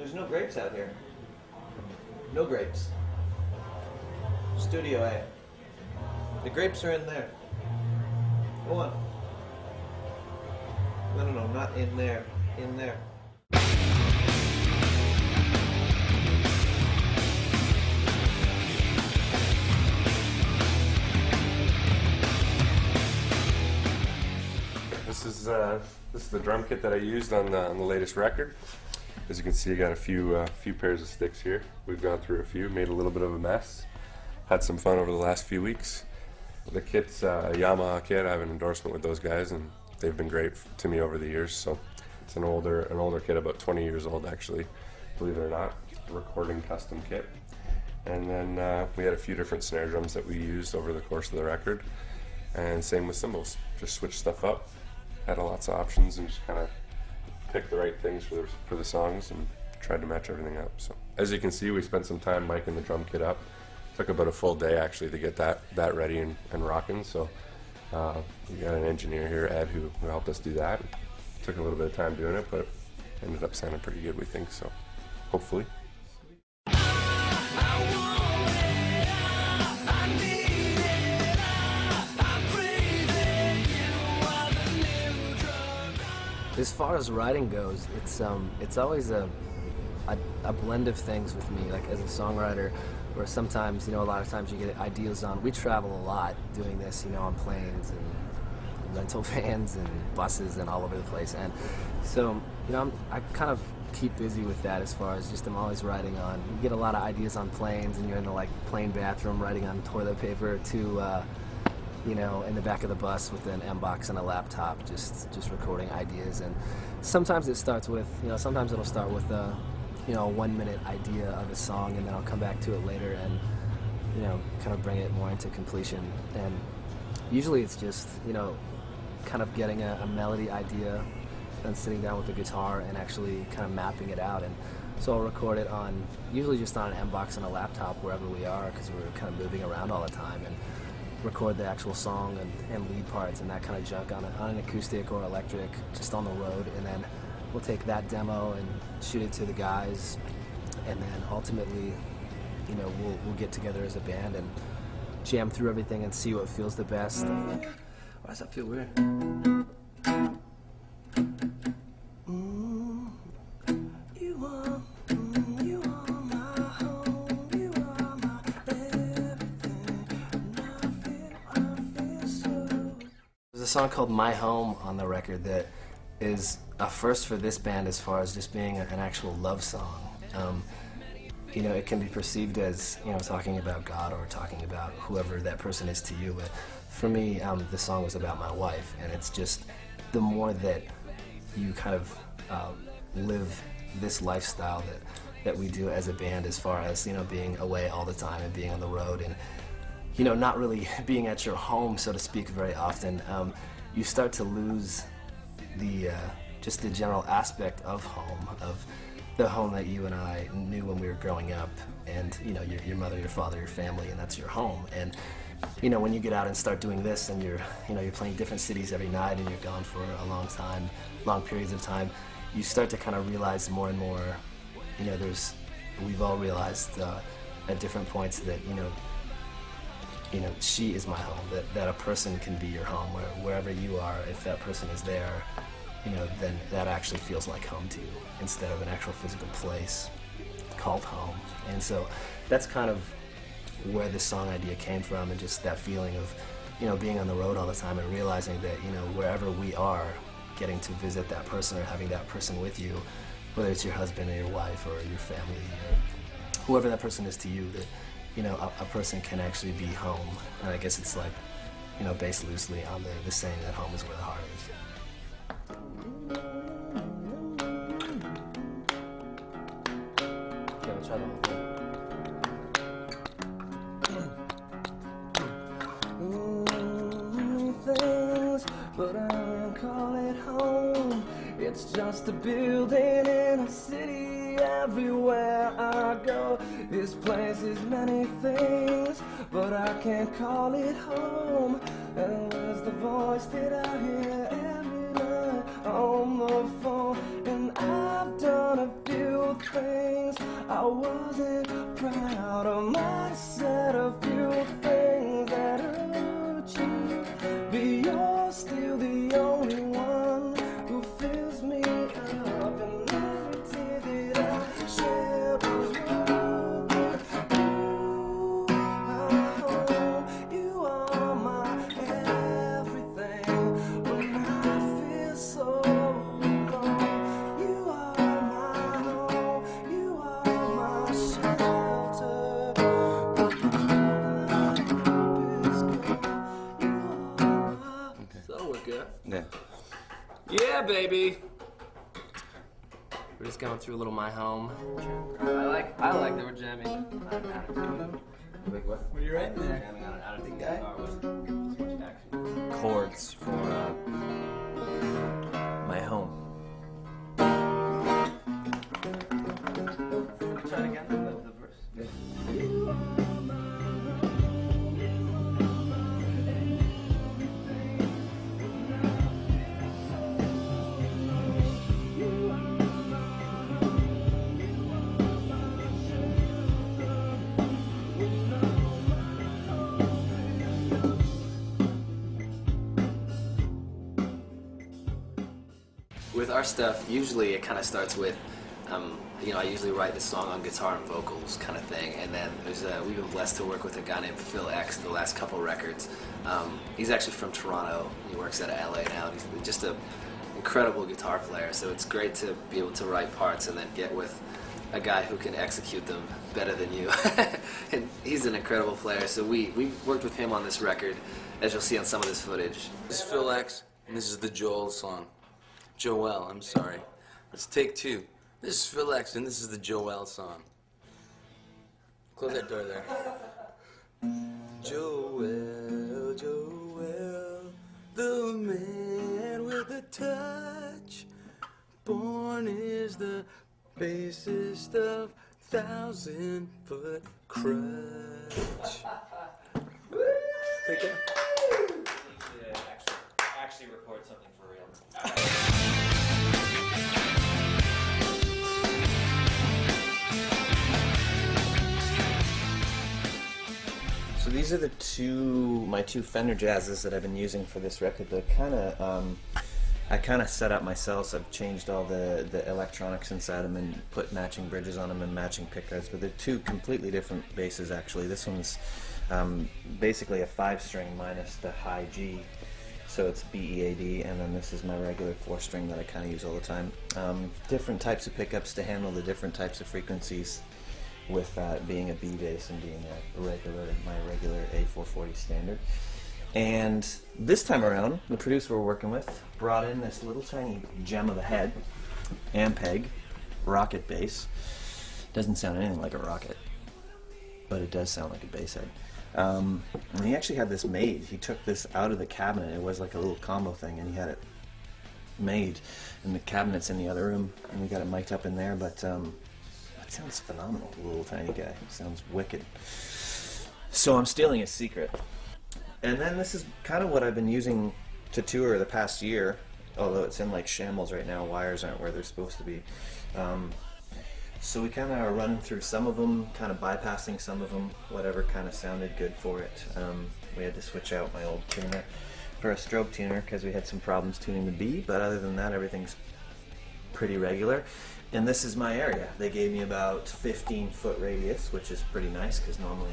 There's no grapes out here. No grapes. Studio A. The grapes are in there. Go on. No, not in there. In there. This is the drum kit that I used on the latest record. As you can see, I got a few pairs of sticks here. We've gone through a few, made a little bit of a mess. Had some fun over the last few weeks. The kit's a Yamaha kit. I have an endorsement with those guys, and they've been great to me over the years. So it's an older kit, about 20 years old actually, believe it or not. A recording custom kit. And then we had a few different snare drums that we used over the course of the record. And same with cymbals. Just switch stuff up. Had lots of options and just kind of picked the right things for the songs and tried to match everything up. So as you can see, we spent some time miking the drum kit up. Took about a full day actually to get that ready and rocking. So we got an engineer here, Ed, who helped us do that. Took a little bit of time doing it, but ended up sounding pretty good, we think. So hopefully. As far as writing goes, it's always a blend of things with me. Like as a songwriter, where sometimes, a lot of times you get ideas on. We travel a lot doing this, on planes and rental vans and buses and all over the place. And so, I kind of keep busy with that as far as just I'm always writing on. You get a lot of ideas on planes, and you're in the plane bathroom writing on toilet paper to. In the back of the bus with an M-box and a laptop, just recording ideas. And sometimes it starts with, sometimes it'll start with a 1 minute idea of a song, and then I'll come back to it later and, kind of bring it more into completion. And usually it's just, kind of getting a melody idea and sitting down with the guitar and actually kind of mapping it out. And so I'll record it usually just on an M-box and a laptop wherever we are, because we're kind of moving around all the time. And record the actual song and lead parts and that kind of junk on an acoustic or electric, just on the road, and then we'll take that demo and shoot it to the guys, and then ultimately, we'll get together as a band and jam through everything and see what feels the best. Why does that feel weird? There's a song called My Home on the record that is a first for this band as far as just being an actual love song. It can be perceived as, talking about God or talking about whoever that person is to you, but for me, the song was about my wife, and it's just the more that you kind of live this lifestyle that we do as a band, as far as, being away all the time and being on the road and not really being at your home, so to speak, very often, you start to lose just the general aspect of home, of the home that you and I knew when we were growing up, and your mother, your father, your family, and that's your home. And when you get out and start doing this, and you're playing different cities every night, and you're gone for a long time, long periods of time, you start to kind of realize more and more. We've all realized at different points that she is my home, that a person can be your home, wherever you are. If that person is there, then that actually feels like home to you, instead of an actual physical place called home. And so that's kind of where this song idea came from, and just that feeling of, being on the road all the time and realizing that, wherever we are, getting to visit that person or having that person with you, whether it's your husband or your wife or your family or whoever that person is to you, that a person can actually be home. And I guess it's like, based loosely on the saying that home is where the heart is. Okay, we'll try the whole thing. Things, but I don't call it home. It's just a building in a city. Everywhere I go, this place is many things, but I can't call it home. And where's the voice that I hear every night on the phone? And I've done a few things I wasn't proud. I might have said a few things that hurt you, but you're still the only one who fills me up, and every tear that I shed was worth it. You are my everything when I feel so alone. You are my home, you are my shelter. So we're good. Yeah. Yeah, baby. We're just going through a little my home. I like that we're jamming. Wait, what? Were you right there? Jamming on an out-of-tune guitar with action. Chords for my home. Try it again, the verse. With our stuff, usually it kind of starts with, you know, I usually write the song on guitar and vocals kind of thing, and then we've been blessed to work with a guy named Phil X the last couple records. He's actually from Toronto. He works out of LA now, and he's just an incredible guitar player, so it's great to be able to write parts and then get with a guy who can execute them better than you. And he's an incredible player, so we worked with him on this record, as you'll see on some of this footage. This is Phil X, and this is the Joel song. Joel, I'm sorry. Let's take two. This is Phil X, and this is the Joel song. Close that door there. Joel, Joel, the man with the touch. Born is the bassist of 1,000-Foot Krutch. Take care. Actually record something for real. So these are my two Fender Jazzes that I've been using for this record. They're I kind of set up myself. I've changed all the electronics inside them and put matching bridges on them and matching pickguards, but they're two completely different basses actually. This one's basically a 5-string minus the high G, so it's B-E-A-D, and then this is my regular 4-string that I kind of use all the time. Different types of pickups to handle the different types of frequencies, with being a B bass and being my regular A440 standard. And this time around, the producer we're working with brought in this little tiny gem of a head, Ampeg, rocket bass. Doesn't sound anything like a rocket, but it does sound like a bass head. And he actually had this made. He took this out of the cabinet. It was like a little combo thing, and he had it made. And the cabinet's in the other room, and we got it mic'd up in there, but it sounds phenomenal, the little tiny guy. It sounds wicked. So I'm stealing his secret. And then this is kind of what I've been using to tour the past year, although it's in like shambles right now. Wires aren't where they're supposed to be. So we kind of are running through some of them, kind of bypassing some of them, whatever kind of sounded good for it. We had to switch out my old tuner for a stroke tuner because we had some problems tuning the B, but other than that, everything's pretty regular. And this is my area. They gave me about 15-foot radius, which is pretty nice because normally